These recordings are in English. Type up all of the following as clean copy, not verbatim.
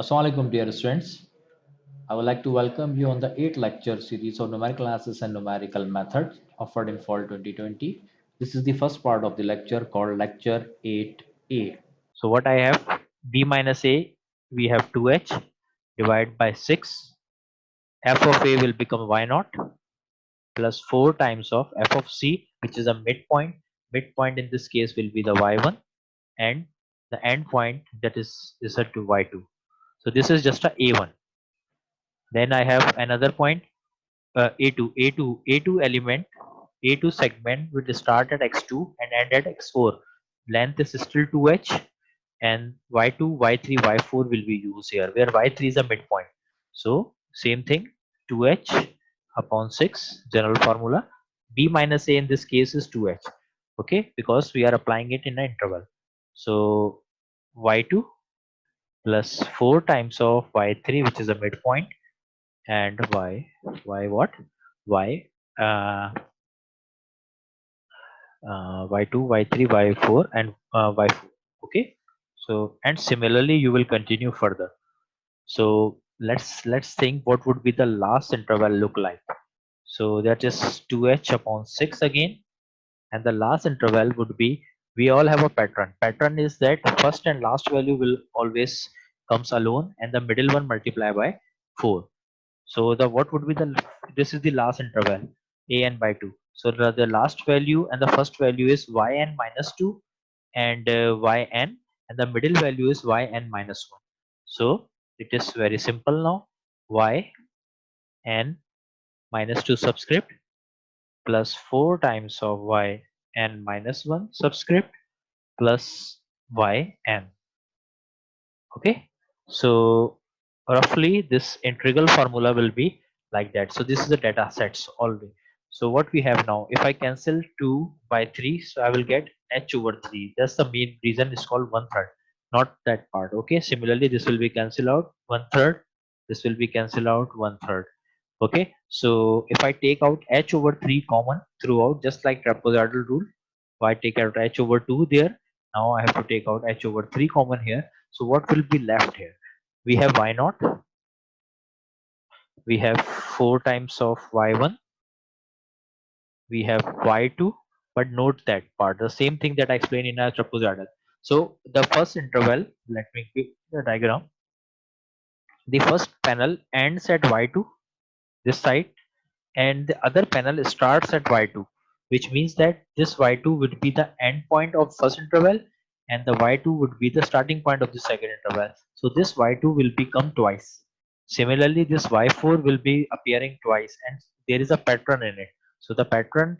Assalamualaikum dear students. I would like to welcome you on the 8th lecture series of numerical analysis and numerical methods offered in fall 2020. This is the first part of the lecture called lecture 8A. So what I have b minus a, we have 2h divided by 6. F of a will become y naught plus 4 times of f of c, which is a midpoint. Midpoint in this case will be the y1 and the end point that is set to y2. So this is just a a1. Then I have another point a2. A2 element, A2 segment will start at x2 and end at x4. Length is still 2h and y2, y3, y4 will be used here where y3 is a midpoint. So same thing, 2h upon 6 general formula. B minus a in this case is 2h, okay, because we are applying it in an interval. So y2 plus 4 times of y3, which is a midpoint, and y what y uh, y2, y3, y4, and y4. Okay, so and similarly you will continue further. So let's think what would be the last interval look like. So that is 2h upon 6 again, and the last interval would be, we all have a pattern is that first and last value will always comes alone and the middle one multiply by 4. So the what would be the, this is the last interval a n by 2. So the last value and the first value is yn minus 2 and yn, and the middle value is yn minus 1. So it is very simple now. Yn minus 2 subscript plus 4 times of yn minus 1 subscript plus yn. Okay, so roughly this integral formula will be like that. So this is the data sets already. So what we have now, if I cancel 2 by 3, so I will get h over 3. That's the main reason it's called one third, not that part. Okay, similarly this will be cancel out one third, this will be cancel out one third. Okay, so if I take out h over 3 common throughout, just like trapezoidal rule, so I take out h over 2 there. Now I have to take out h over 3 common here. So what will be left here? We have y naught, we have 4 times of y1, we have y2, but note that part, the same thing that I explained in our trapezoidal. So the first interval, let me give the diagram. The first panel ends at y2, this side, and the other panel starts at y2, which means that this y2 would be the end point of first interval and the y2 would be the starting point of the second interval. So this y2 will become twice. Similarly, this y4 will be appearing twice, and there is a pattern in it. So the pattern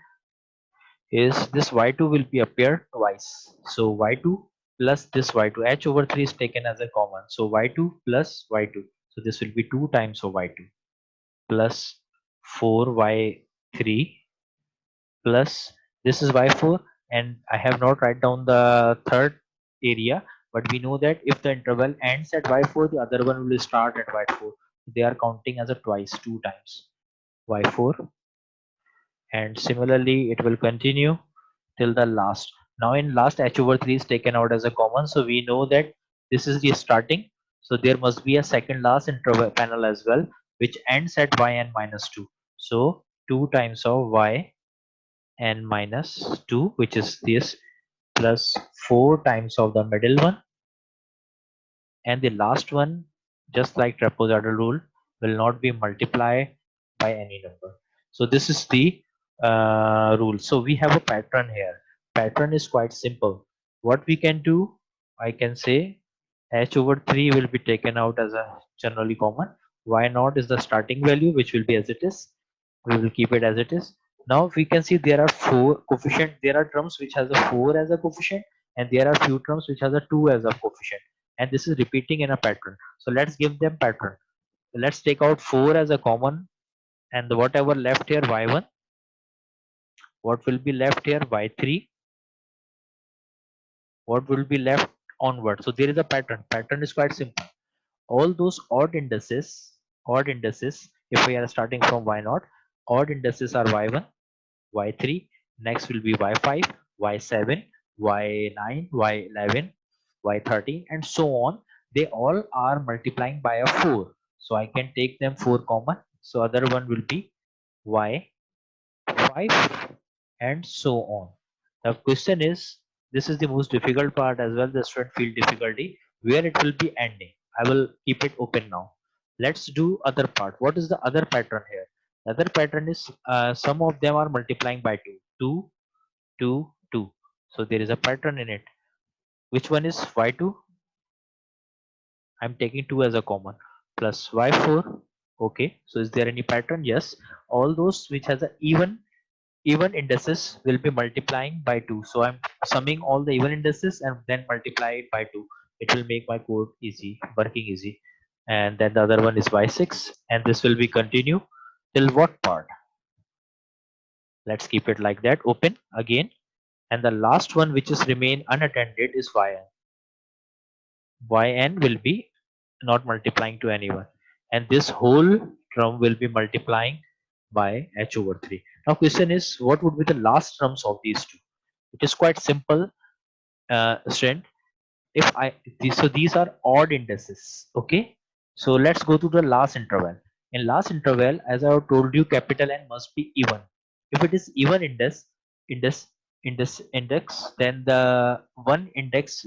is this y2 will be appear twice. So y2 plus this y2, h over 3 is taken as a common. So y2 plus y2. So this will be 2 times of y2 plus 4y3 plus this is y4, and I have not write down the third area, but we know that if the interval ends at y4, the other one will start at y4. They are counting as a twice, 2 times y4, and similarly it will continue till the last. Now in last h over 3 is taken out as a common, so we know that this is the starting. So there must be a second last interval panel as well, which ends at yn minus 2. So 2 times of yn minus 2, which is this, plus 4 times of the middle one, and the last one, just like trapezoidal rule, will not be multiplied by any number. So this is the rule. So we have a pattern here. Pattern is quite simple. What we can do, I can say h over 3 will be taken out as a generally common. Y naught is the starting value, which will be as it is. We will keep it as it is. Now we can see there are four coefficient, there are terms which has a 4 as a coefficient, and there are few terms which has a 2 as a coefficient, and this is repeating in a pattern. So let's give them pattern. Let's take out 4 as a common, and whatever left here y1, what will be left here y3, what will be left onward. So there is a pattern. Pattern is quite simple. All those odd indices, if we are starting from y0, odd indices are y1, y3, next will be y5, y7, y9, y11, y13, and so on. they all are multiplying by a 4. So I can take them 4 common. So other one will be y 5 and so on. The question is, this is the most difficult part as well. The student feel difficulty where it will be ending. I will keep it open now. Let's do other part. What is the other pattern here? The other pattern is some of them are multiplying by 2. 2, 2, 2. So there is a pattern in it. Which one is y2? I'm taking 2 as a common plus y4. Okay, so is there any pattern? Yes, all those which has a even indices will be multiplying by 2. So I'm summing all the even indices and then multiply it by 2. It will make my code easy, working easy. And then the other one is y6, and this will be continue till what part? Let's keep it like that, open again. And the last one which is remain unattended is yn. Yn will be not multiplying to anyone, and this whole term will be multiplying by h over 3. Now question is, what would be the last terms of these two? It is quite simple, student. If I so these are odd indices. Okay, so let's go to the last interval. In last interval, as I have told you, capital N must be even. If it is even index index, then the one index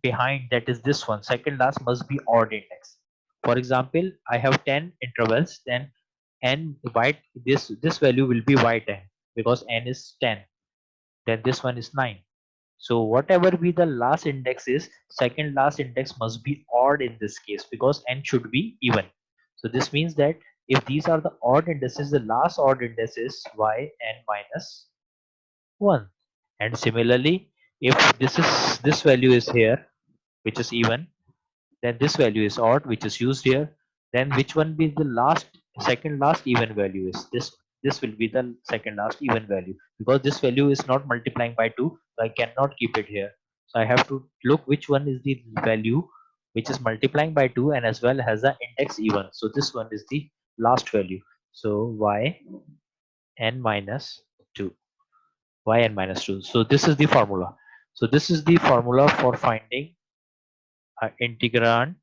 behind, that is this one, second last, must be odd index. For example, I have 10 intervals, then n white, this value will be y10 because n is 10. Then this one is 9. So whatever be the last index is, second last index must be odd in this case because n should be even. So this means that if these are the odd indices, the last odd index is yn minus 1. And similarly, if this value is here, which is even, then this value is odd, which is used here. Then which one be the second last even value is this will be the second last even value, because this value is not multiplying by 2, so I cannot keep it here. So I have to look which one is the value which is multiplying by 2 and as well has the index even. So this one is the last value. So yn minus 2, yn minus 2. So this is the formula. So this is the formula for finding integrand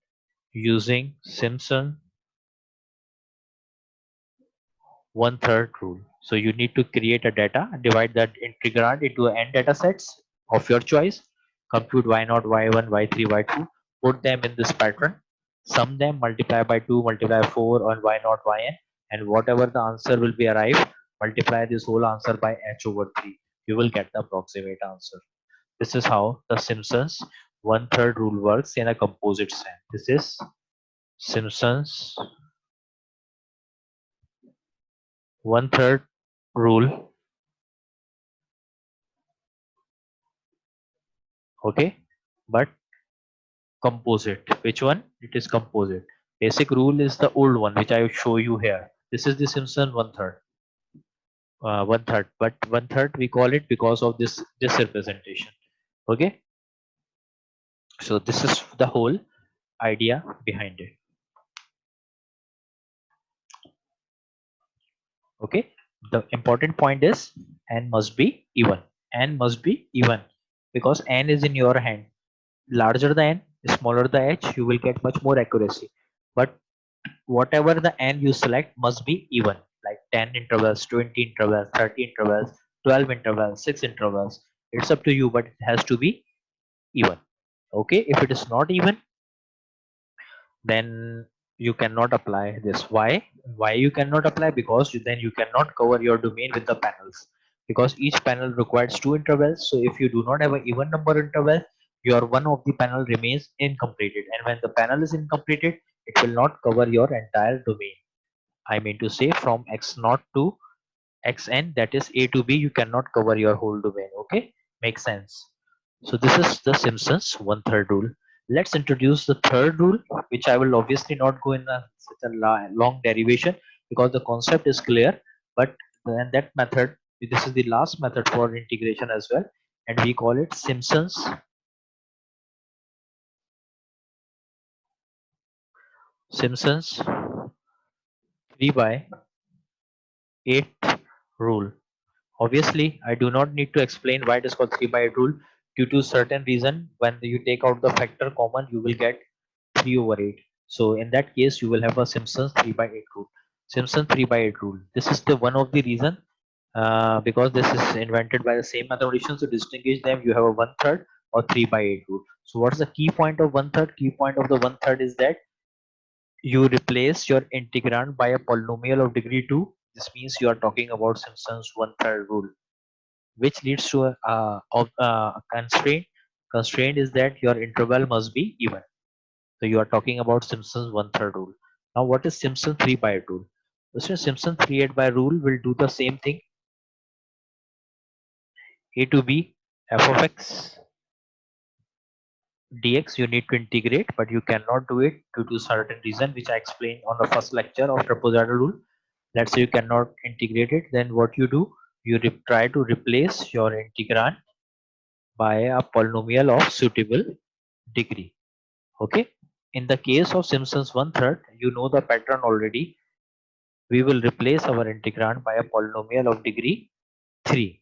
using Simpson 1/3 rule. So you need to create a data, divide that integrand into n data sets of your choice, compute y0, y1, y3, y2, put them in this pattern, sum them, multiply by 2, multiply by 4 on y0, yn, and whatever the answer will be arrived, multiply this whole answer by h over 3. You will get the approximate answer. This is how the Simpsons 1/3 rule works in a composite set. This is Simpson's 1/3 rule. Okay, but composite, which one? It is composite. Basic rule is the old one, which I will show you here. This is the Simpson 1/3, 1/3, but 1/3 we call it because of this representation. Okay, so this is the whole idea behind it. Okay, the important point is n must be even. N must be even because n is in your hand. Larger the n, smaller the h, you will get much more accuracy. But whatever the n you select must be even, like 10 intervals, 20 intervals, 30 intervals, 12 intervals, 6 intervals. It's up to you, but it has to be even. Okay, if it is not even, then you cannot apply this. Why you cannot apply? Because then you cannot cover your domain with the panels, because each panel requires 2 intervals. So if you do not have an even number interval, your one of the panel remains incompleted, and when the panel is incompleted, it will not cover your entire domain. I mean to say, from x0 to xn, that is a to b, you cannot cover your whole domain. Okay, makes sense. So this is the Simpsons 1/3 rule. Let's introduce the third rule, which I will obviously not go in such a long derivation because the concept is clear. But then that method, this is the last method for integration as well, and we call it Simpsons 3 by 8 rule. Obviously, I do not need to explain why it is called 3 by 8 rule. Due to certain reason, when you take out the factor common, you will get 3 over 8. So in that case, you will have a Simpson's 3 by 8 rule. Simpson 3 by 8 rule. This is the one of the reason because this is invented by the same mathematicians. To distinguish them, you have a one third or 3 by 8 rule. So what's the key point of one third? Key point of the one third is that you replace your integrand by a polynomial of degree 2. This means you are talking about Simpson's one third rule, which leads to a constraint. Constraint is that your interval must be even. So you are talking about Simpson's one third rule. Now, what is Simpson 3 by rule? So Simpson 3 8 by rule will do the same thing. A to b f of x dx you need to integrate, but you cannot do it due to certain reason which I explained on the first lecture of trapezoidal rule. Let's say you cannot integrate it, then what you do, you try to replace your integrand by a polynomial of suitable degree. Okay. In the case of Simpson's one third, you know the pattern already. We will replace our integrand by a polynomial of degree 3.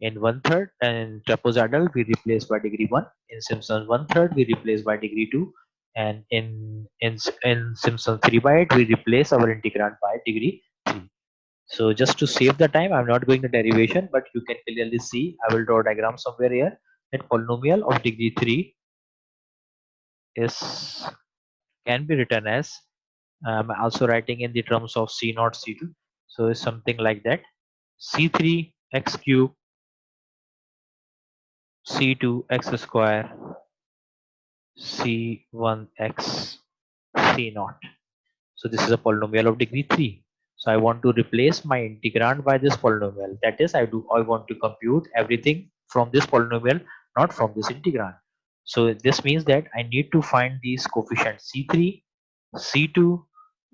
In one third and trapezoidal, we replace by degree 1. In Simpson's one third, we replace by degree 2. And in Simpson's 3 by 8, we replace our integrand by degree 3. So just to save the time, I'm not going to derivation, but you can clearly see, I will draw a diagram somewhere here, that polynomial of degree 3 is can be written as, I'm also writing in the terms of C naught C2. So it's something like that. C3 x cube, C2 x square, C1 x C naught. So this is a polynomial of degree 3. So I want to replace my integrand by this polynomial. That is, I want to compute everything from this polynomial, not from this integrand. So this means that I need to find these coefficients C3, C2,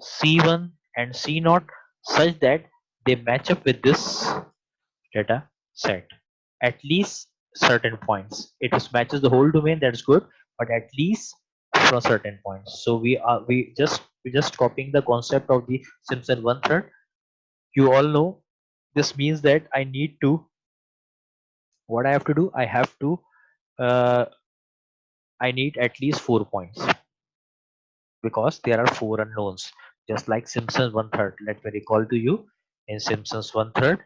C1 and C naught such that they match up with this data set at least certain points. It is matches the whole domain, that's good, but at least from certain points. So we just copying the concept of the Simpson one third. You all know this means that I need to, what I have to do, uh, I need at least 4 points because there are four unknowns, just like Simpson's one third. Let me recall to you, in Simpson's one third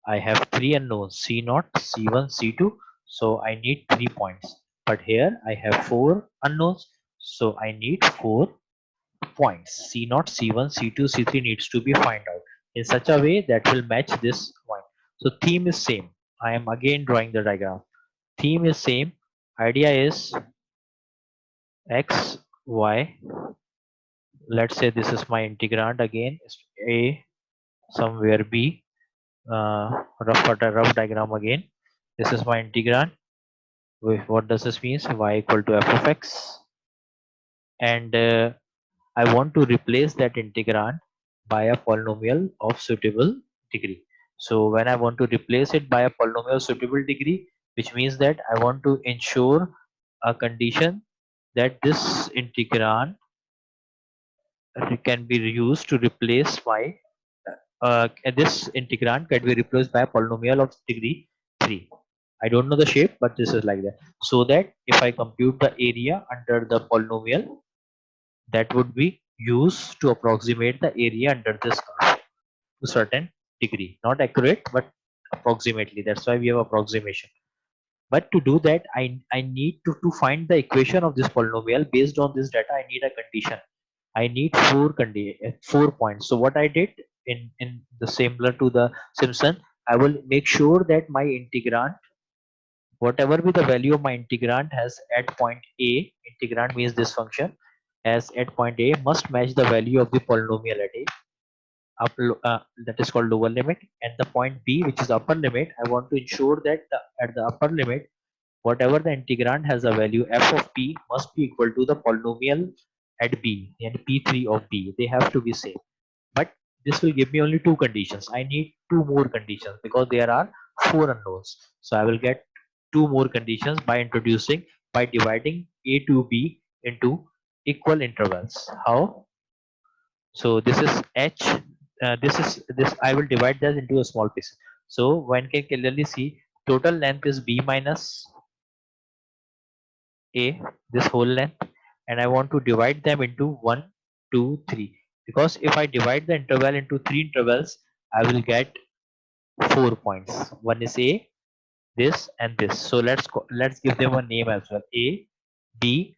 I have three unknowns, C0, C1, C2. So I need 3 points. But here I have four unknowns. So I need 4 points. C0, C1, C2, C3 needs to be find out in such a way that will match this point. So theme is same. I am again drawing the diagram. Theme is same. Idea is X, Y. Let's say this is my integrand again. A somewhere B. Rough diagram again. This is my integrand. What does this mean? Y equal to f of x, and I want to replace that integrand by a polynomial of suitable degree. So when I want to replace it by a polynomial of suitable degree, which means that I want to ensure a condition that this integrand can be used to replace my this integrand can be replaced by a polynomial of degree 3. I don't know the shape, but this is like that. So that if I compute the area under the polynomial, that would be used to approximate the area under this curve to certain degree. Not accurate, but approximately. That's why we have approximation. But to do that, I need to find the equation of this polynomial. Based on this data, I need a condition. I need 4 points. So what I did in the similar to the Simpson, I will make sure that my integrand, whatever be the value of my integrand, has at point A. Integrand means this function as at point A must match the value of the polynomial at A. That is called lower limit, and the point B, which is upper limit, I want to ensure that at the upper limit, whatever the integrand has a value f of p must be equal to the polynomial at b and p3 of b. They have to be same. But this will give me only two conditions. I need two more conditions because there are four unknowns. So I will get two more conditions by dividing a to b into equal intervals. How? So this is h. This I will divide that into a small piece. So one can clearly see total length is b minus a, this whole length, and I want to divide them into 1, 2, 3. Because if I divide the interval into 3 intervals, I will get 4 points. One is A, this and this. So let's give them a name as well. A, B,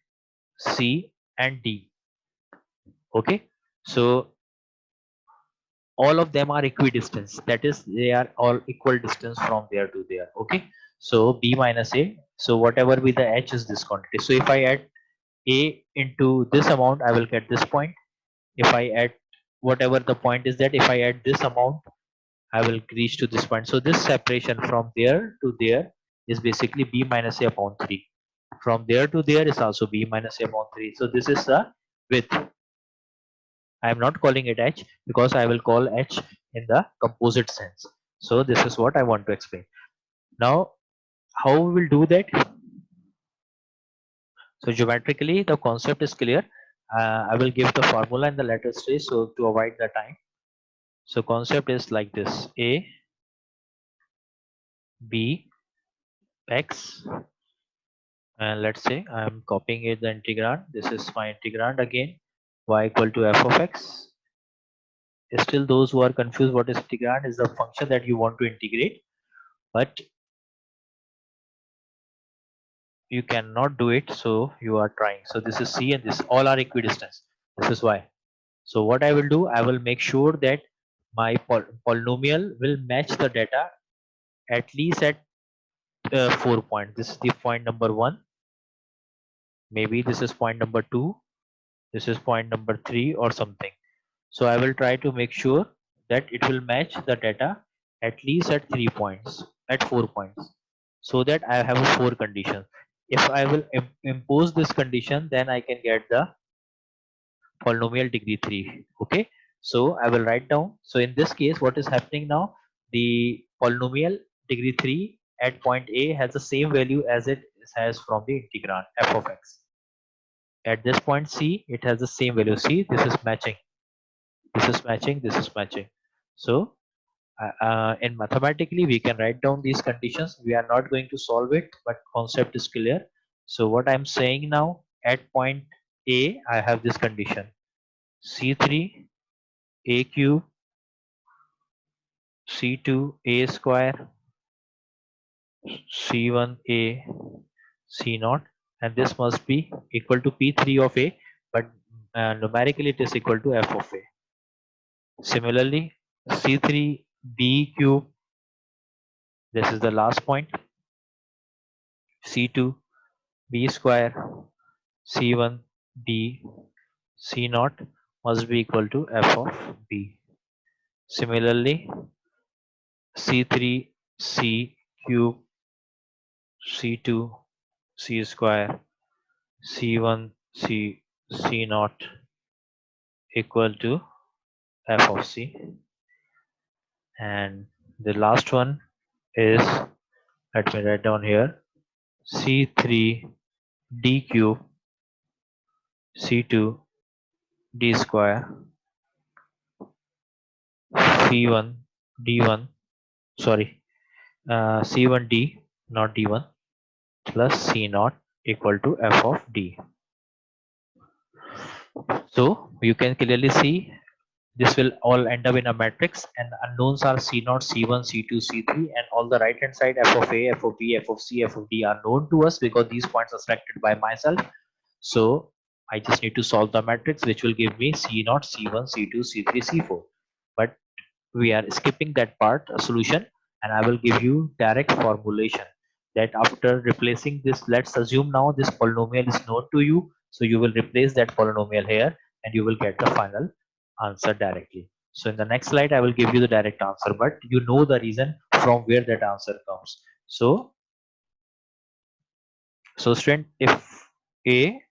C and D. Okay. So all of them are equidistant, that is they are all equal distance from there to there. Okay, so B minus A, so whatever be the H is this quantity. So if I add A into this amount, I will get this point. If I add whatever the point is, that if I add this amount, I will reach to this point. So this separation from there to there is basically B minus A upon 3. From there to there is also B minus A upon 3. So this is the width. I am not calling it H because I will call H in the composite sense. So this is what I want to explain. Now, how we will do that? So geometrically, the concept is clear. I will give the formula in the later stage so to avoid the time. So concept is like this: A, B, X, and let's say I am copying it the integrand. This is my integrand again. Y equal to f of x. Still, those who are confused what is integrand is the function that you want to integrate, but you cannot do it, so you are trying. So this is C and this all are equidistant. This is why. So what I will do, I will make sure that my polynomial will match the data at least at 4 points. This is the point number 1, maybe this is point number 2, this is point number 3 or something. So I will try to make sure that it will match the data at least at 3 points, at 4 points, so that I have a 4 condition. If I will impose this condition, then I can get the polynomial degree 3. Okay, so I will write down. So in this case, what is happening now, the polynomial degree 3 at point A has the same value as it has from the integrand f of x. At this point C, it has the same value. See, this is matching, this is matching, this is matching. So in mathematically we can write down these conditions. We are not going to solve it, but concept is clear. So what I'm saying now, at point A I have this condition: C3 A cube, C2 A square, C1 A, C naught, and this must be equal to P3 of A, but numerically it is equal to F of A. Similarly, C3 B cube, this is the last point, C2 B square, C1 B, C naught must be equal to F of B. Similarly, C3 C cube, C2 C square, C1 C naught equal to F of C. And the last one is, let me write down here, C3 D cube, C2 D square, C1 D1, sorry, C1 D, not D1, plus C naught equal to F of D. So you can clearly see this will all end up in a matrix, and unknowns are C naught, C1, C2, C3, and all the right hand side f of A, f of B, f of C, f of D are known to us because these points are selected by myself. So I just need to solve the matrix, which will give me C naught, C1, C2, C3, C4. But we are skipping that part, a solution, and I will give you direct formulation that after replacing this, let's assume now this polynomial is known to you, so you will replace that polynomial here and you will get the final answer directly. So in the next slide I will give you the direct answer, but you know the reason from where that answer comes. So student, if A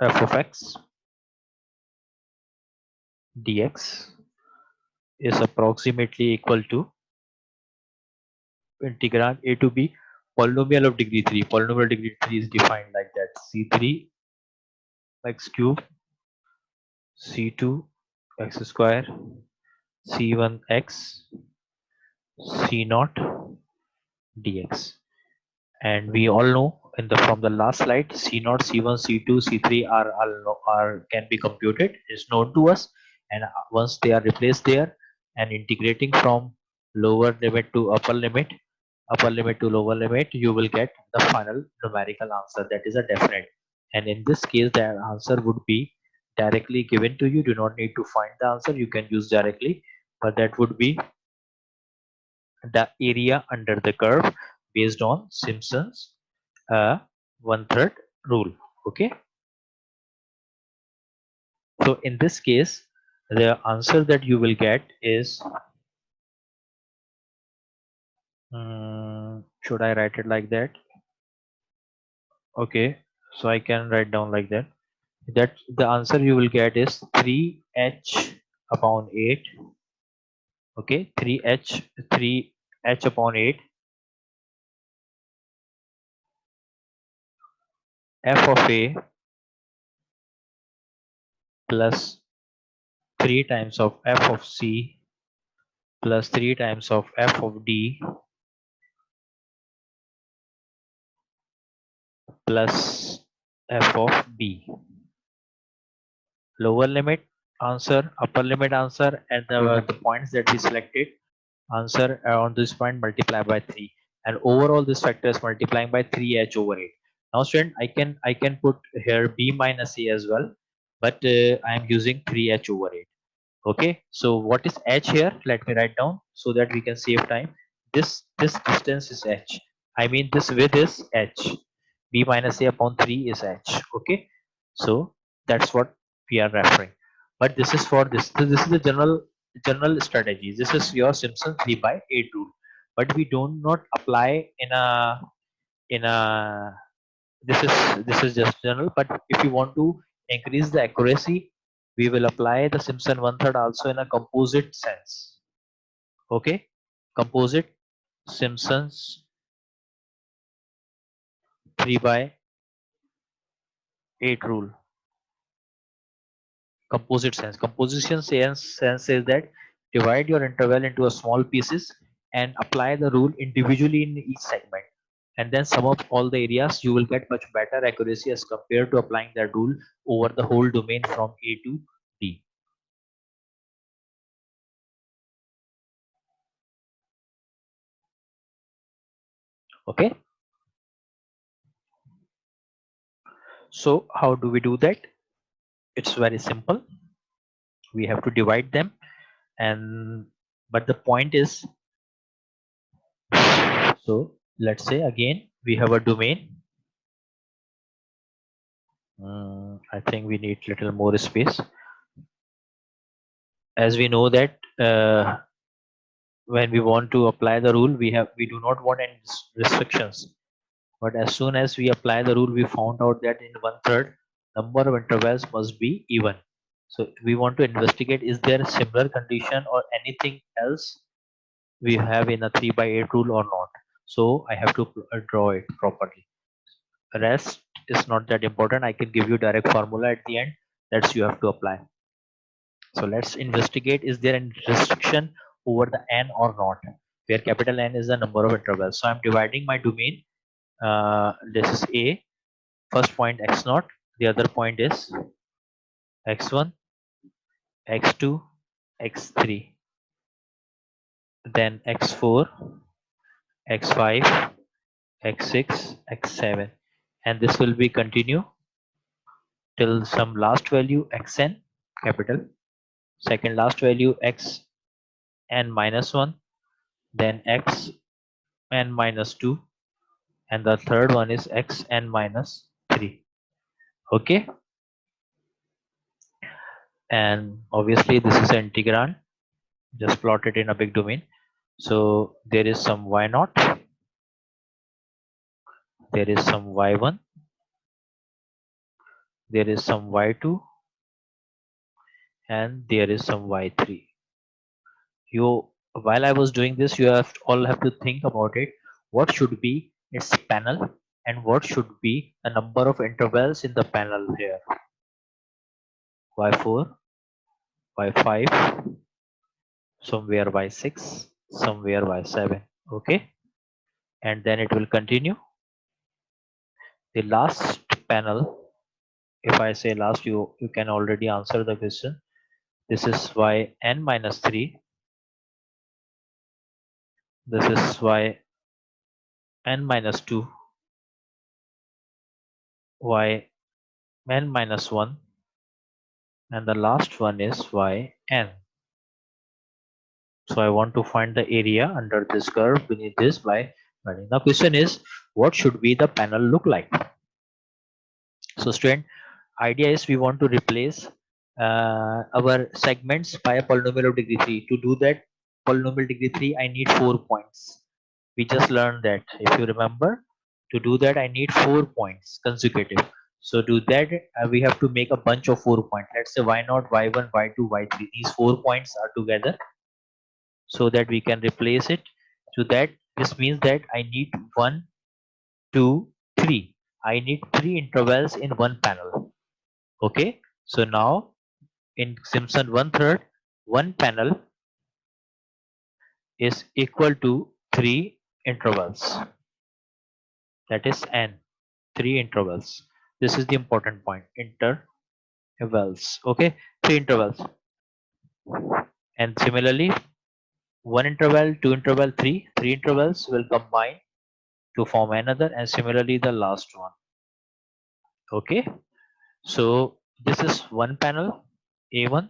f of x dx is approximately equal to integrand A to B polynomial of degree 3. Polynomial degree 3 is defined like that: C3 x cube, C2 x square, C1 x, C naught dx. And we all know in the from the last slide, C0, C1, C2, C3 are can be computed, is known to us, and once they are replaced there and integrating from lower limit to upper limit to lower limit, you will get the final numerical answer, that is a definite. And in this case, the answer would be directly given to you. Do not need to find the answer, you can use directly, but that would be the area under the curve based on Simpson's one-third rule. Okay, so in this case, the answer that you will get is, should I write it like that? Okay, so I can write down like that. That the answer you will get is 3h upon 8. Okay, 3h upon 8 f of a plus 3 times of f of c plus 3 times of f of d plus f of b. Lower limit answer, upper limit answer, and the points that we selected answer on this point multiply by 3, and overall this factor is multiplying by 3h over 8. Now student, I can put here b minus a as well, but I am using 3h over 8. Okay, so what is h here? Let me write down so that we can save time. This distance is h. I mean this width is h. B minus a upon 3 is h. Okay, so that's what we are referring. But this is for this. This is the general strategy. This is your Simpson 3 by 8 rule. But we do not apply in a this is just general. But if you want to increase the accuracy, we will apply the Simpson one third also in a composite sense. Okay, composite Simpsons 3 by 8 rule. Composite sense. Composition sense says that divide your interval into a small pieces and apply the rule individually in each segment, and then sum up all the areas. You will get much better accuracy as compared to applying that rule over the whole domain from A to D. Okay, so how do we do that? It's very simple. We have to divide them, and but the point is, so let's say again we have a domain. I think we need little more space. As we know that when we want to apply the rule, we do not want any restrictions. But as soon as we apply the rule, we found out that in one third number of intervals must be even. So we want to investigate, is there a similar condition or anything else we have in a 3 by 8 rule or not. So I have to draw it properly. Rest is not that important. I can give you direct formula at the end. That's you have to apply. So let's investigate, is there any restriction over the n or not, where capital N is the number of intervals. So I'm dividing my domain. This is A, first point x naught, the other point is x1, x2, x3, then x4, x5, x6, x7, and this will be continue till some last value xn capital, second last value xn minus 1, then xn minus 2, and the third one is xn minus 3. Okay, and obviously this is an integrand, just plot it in a big domain. So there is some y naught, there is some y1, there is some y2, and there is some y3. You, while I was doing this, you have all have to think about it. What should be its panel and what should be the number of intervals in the panel here? Y4, y5, somewhere y6, somewhere y7. Okay, and then it will continue. The last panel, if I say last, you can already answer the question. This is yn minus 3. This is yn minus 2, yn minus 1, and the last one is yn. So I want to find the area under this curve beneath this by running. The question is, what should be the panel look like? So student, idea is we want to replace our segments by a polynomial of degree 3. To do that polynomial degree 3, I need 4 points. We just learned that. If you remember, to do that I need 4 points consecutive. So to that we have to make a bunch of 4 points. Let's say y0, y1, y2, y3. These 4 points are together so that we can replace it. So that this means that I need 1, 2, 3. I need 3 intervals in one panel. Okay, so now in Simpson 1/3, one panel is equal to 3 intervals. That is n, 3 intervals. This is the important point. Intervals. Okay, 3 intervals. And similarly, one interval, two interval, three intervals will combine to form another, and similarly the last one. Okay, so this is one panel A1,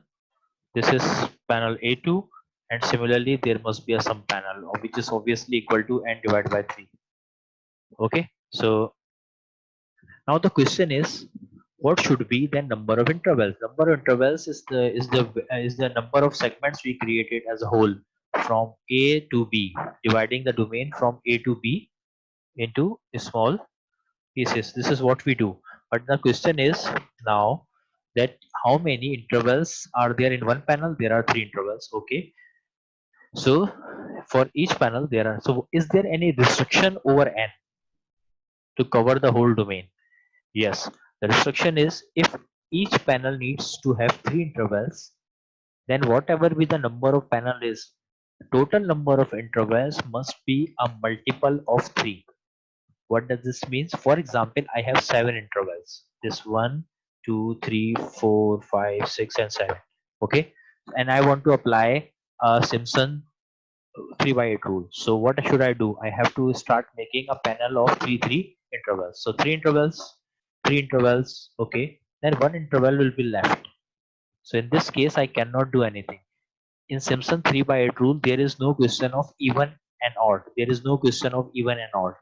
this is panel A2, and similarly there must be a some panel which is obviously equal to n divided by 3. Okay, so now the question is, what should be the number of intervals? Number of intervals is the number of segments we created as a whole from A to B, dividing the domain from A to B into small pieces. This is what we do. But the question is now that how many intervals are there in one panel? There are 3 intervals. Okay. So for each panel there are, so is there any restriction over n to cover the whole domain? Yes. The restriction is if each panel needs to have 3 intervals, then whatever be the number of panel is, total number of intervals must be a multiple of 3. What does this mean? For example, I have 7 intervals. This 1, 2, 3, 4, 5, 6, and 7. Okay. And I want to apply a Simpson 3 by 8 rule. So what should I do? I have to start making a panel of 3 intervals. So 3 intervals, 3 intervals. Okay. Then one interval will be left. So in this case, I cannot do anything. In Simpson 3 by 8 rule, there is no question of even and odd. There is no question of even and odd.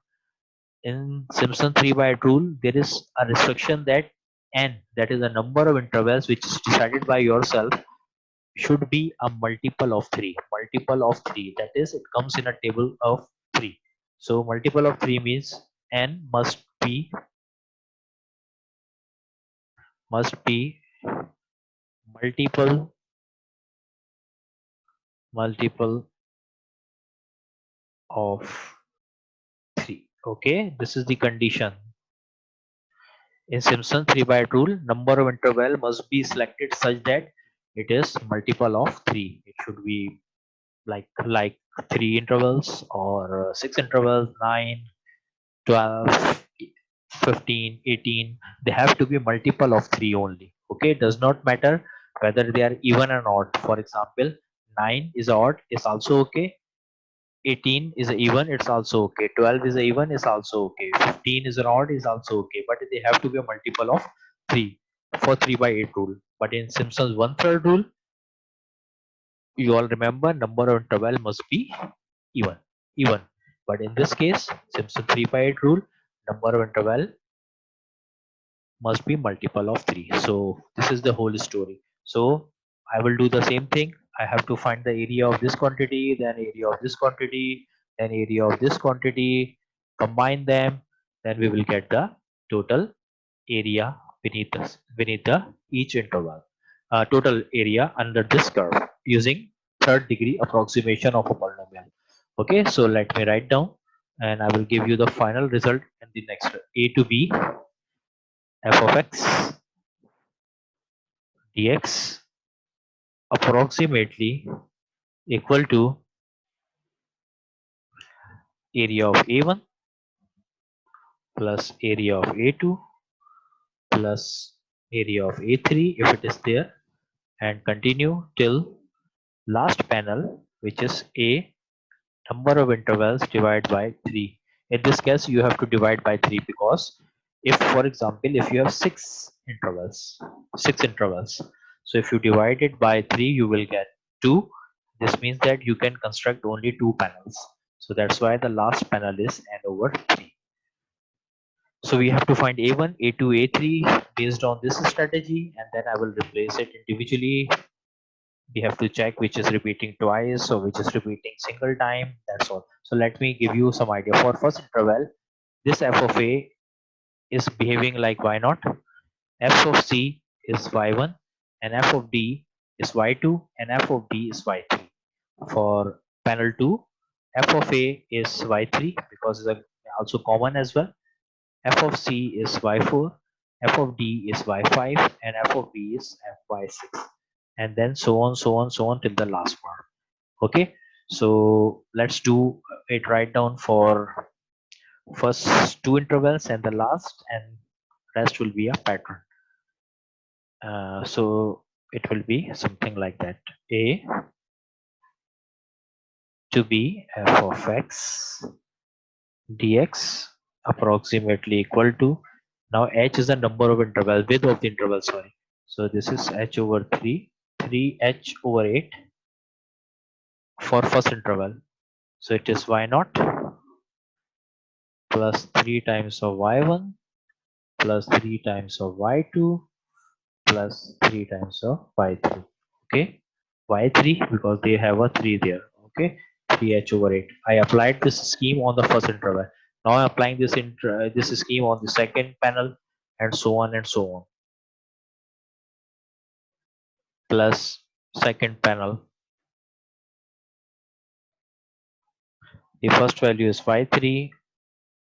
In Simpson 3 by 8 rule, there is a restriction that n, that is the number of intervals which is decided by yourself, should be a multiple of 3. Multiple of 3. That is, it comes in a table of 3. So multiple of 3 means n must be multiple of 3. Okay, this is the condition. In Simpson 3 by 8 rule, number of interval must be selected such that it is multiple of 3. It should be like 3 intervals or 6 intervals, 9, 12, 15, 18. They have to be multiple of 3 only. Okay, it does not matter whether they are even or odd. For example, 9 is odd, is also okay. 18 is a even, it's also okay. 12 is a even, is also okay. 15 is an odd, is also okay. But they have to be a multiple of 3 for 3 by 8 rule. But in Simpson's 1/3 rule, you all remember number of interval must be even. Even. But in this case, Simpson 3 by 8 rule, number of interval must be multiple of 3. So this is the whole story. So I will do the same thing. I have to find the area of this quantity, then area of this quantity, then area of this quantity, combine them, then we will get the total area beneath the each interval. Total area under this curve using third degree approximation of a polynomial. Okay, so let me write down and I will give you the final result in the next. A to B f of x dx approximately equal to area of A1 plus area of A2 plus area of A3 if it is there, and continue till last panel, which is A number of intervals divided by 3. In this case, you have to divide by 3 because if, for example, if you have six intervals, so if you divide it by 3, you will get 2. This means that you can construct only 2 panels. So that's why the last panel is n over 3. So we have to find A1, A2, A3 based on this strategy, and then I will replace it individually. We have to check which is repeating twice or which is repeating single time. That's all. So let me give you some idea. For first interval, this f of a is behaving like y naught, f of c is y1, and f of d is y2, and f of d is y3. For panel 2, f of a is y3 because it's also common as well. F of c is y4, f of d is y5, and f of b is y6, and then so on, so on, so on till the last part. Okay, so let's do it right down for first two intervals and the last, and rest will be a pattern. So it will be something like that: a to b f of x dx approximately equal to, now h is the number of interval, width of the interval, sorry, so this is h over 3, 3h over 8 for first interval, so it is y naught plus 3 times of y1 plus 3 times of y2 plus 3 times of y3. Okay, y3 because they have a 3 there. Okay, 3h over 8. I applied this scheme on the first interval. Now I'm applying this scheme on the second panel, and so on and so on. Plus second panel. The first value is y3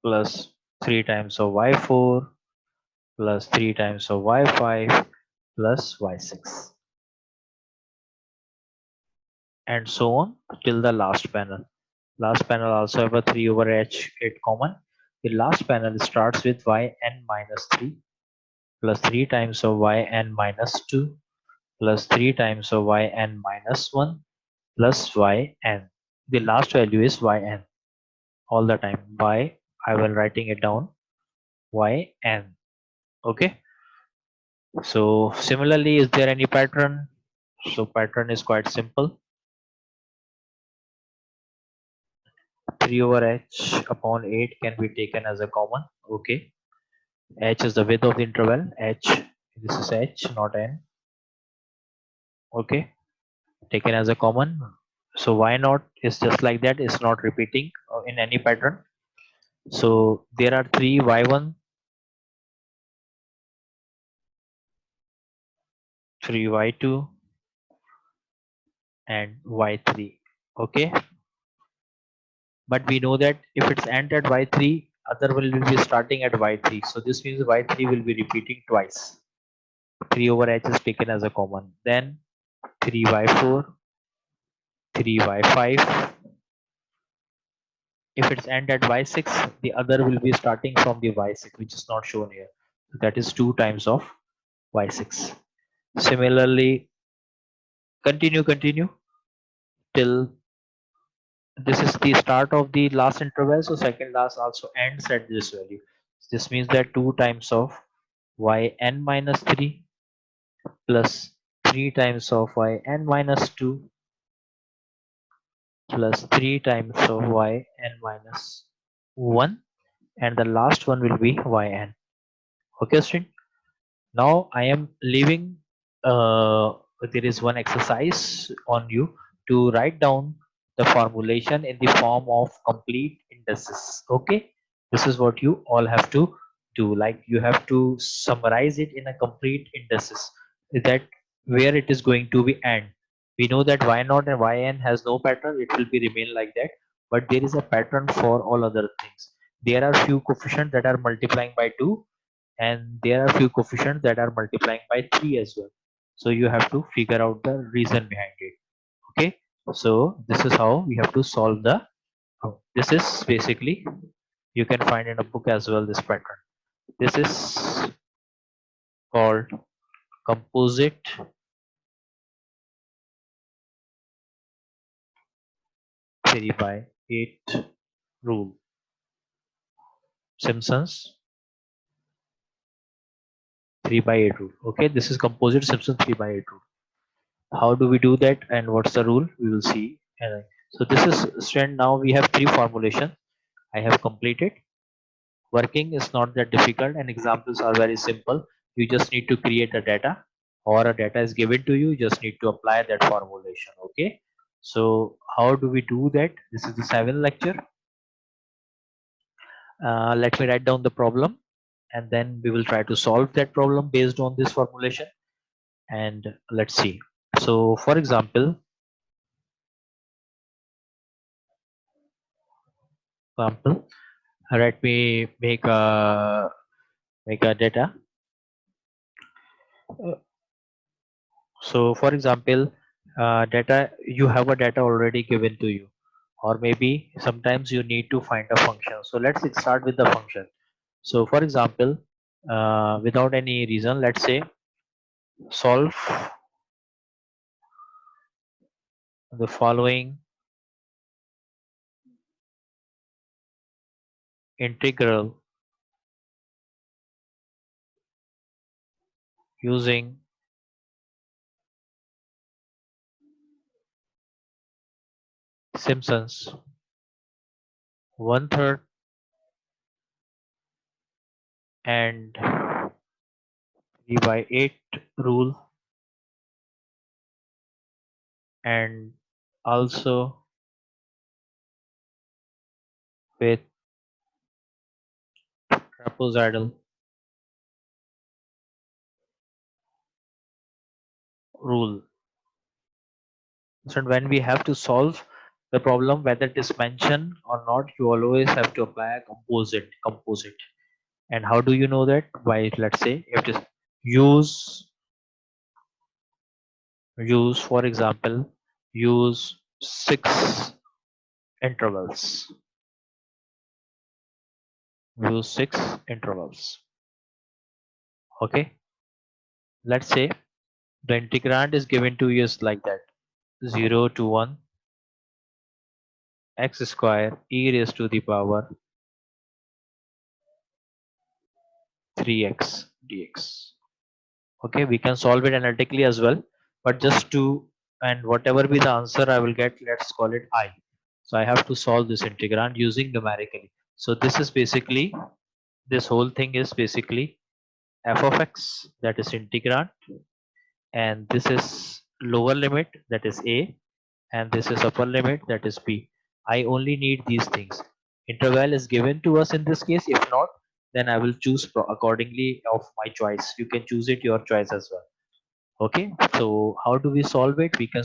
plus 3 times of y4 plus 3 times of y5 plus y6, and so on till the last panel. Last panel also have a 3 over h8 common. The last panel starts with yn minus 3 plus 3 times of yn minus 2 plus 3 times of yn minus 1 plus yn. The last value is yn all the time. By I will writing it down yn. Okay. So similarly, is there any pattern? So pattern is quite simple. 3 over h upon 8 can be taken as a common. Okay. H is the width of the interval. H, this is h, not n. Okay, taken as a common. So y naught is just like that. It's not repeating in any pattern. So there are three y1, three y2, and y3. Okay, but we know that if it's end at y3, other will be starting at y3. So this means y3 will be repeating twice. 3 over h is taken as a common. Then 3y4, 3y5. If it's end at y6, the other will be starting from the y6, which is not shown here. So that is 2 times of y6. Similarly, continue till this is the start of the last interval. So second last also ends at this value. This means that 2 times of yn minus 3 plus 3 times of yn minus 2 plus 3 times of yn minus 1, and the last one will be yn. Okay, student. Now I am leaving, there is one exercise on you to write down the formulation in the form of complete indices. Okay, this is what you all have to do. Like you have to summarize it in a complete indices, that where it is going to be end. We know that y naught and yn has no pattern, it will be remain like that, but there is a pattern for all other things. There are few coefficients that are multiplying by 2, and there are few coefficients that are multiplying by 3 as well. So you have to figure out the reason behind it. Okay, so this is how we have to solve the, this is basically You can find in a book as well this pattern. This is called composite 3 by 8 rule. Simpson's 3 by 8 rule. Okay, this is composite Simpson 3 by 8 rule. How do we do that and what's the rule? We will see. So this is strand. Now we have three formulation I have completed. Working is not that difficult and examples are very simple. You just need to create a data or a data is given to you. You just need to apply that formulation. Okay. So how do we do that? This is the 7th lecture. Let me write down the problem and then we will try to solve that problem based on this formulation, and let's see. So for example, let me make a data. So for example, data, you have a data already given to you, or maybe sometimes you need to find a function. So let's start with the function. So for example, without any reason, let's say solve the following integral using Simpson's 1/3 and 3 by 8 rule, and also with trapezoidal rule. So when we have to solve the problem, whether it is mentioned or not, you always have to apply a composite. And how do you know that? By, let's say, if it is use for example, use 6 intervals. Use 6 intervals. Okay. Let's say the integrand is given to you is like that: 0 to 1 x square e raised to the power 3x dx. Okay, we can solve it analytically as well, but just to, and whatever be the answer I will get, let's call it I. So I have to solve this integrand using numerically. So this is basically, this whole thing is basically f of x, that is integrand, and this is lower limit, that is a, and this is upper limit, that is b. I only need these things. Interval is given to us in this case. If not, then I will choose accordingly of my choice. You can choose it your choice as well. Okay, so how do we solve it? We can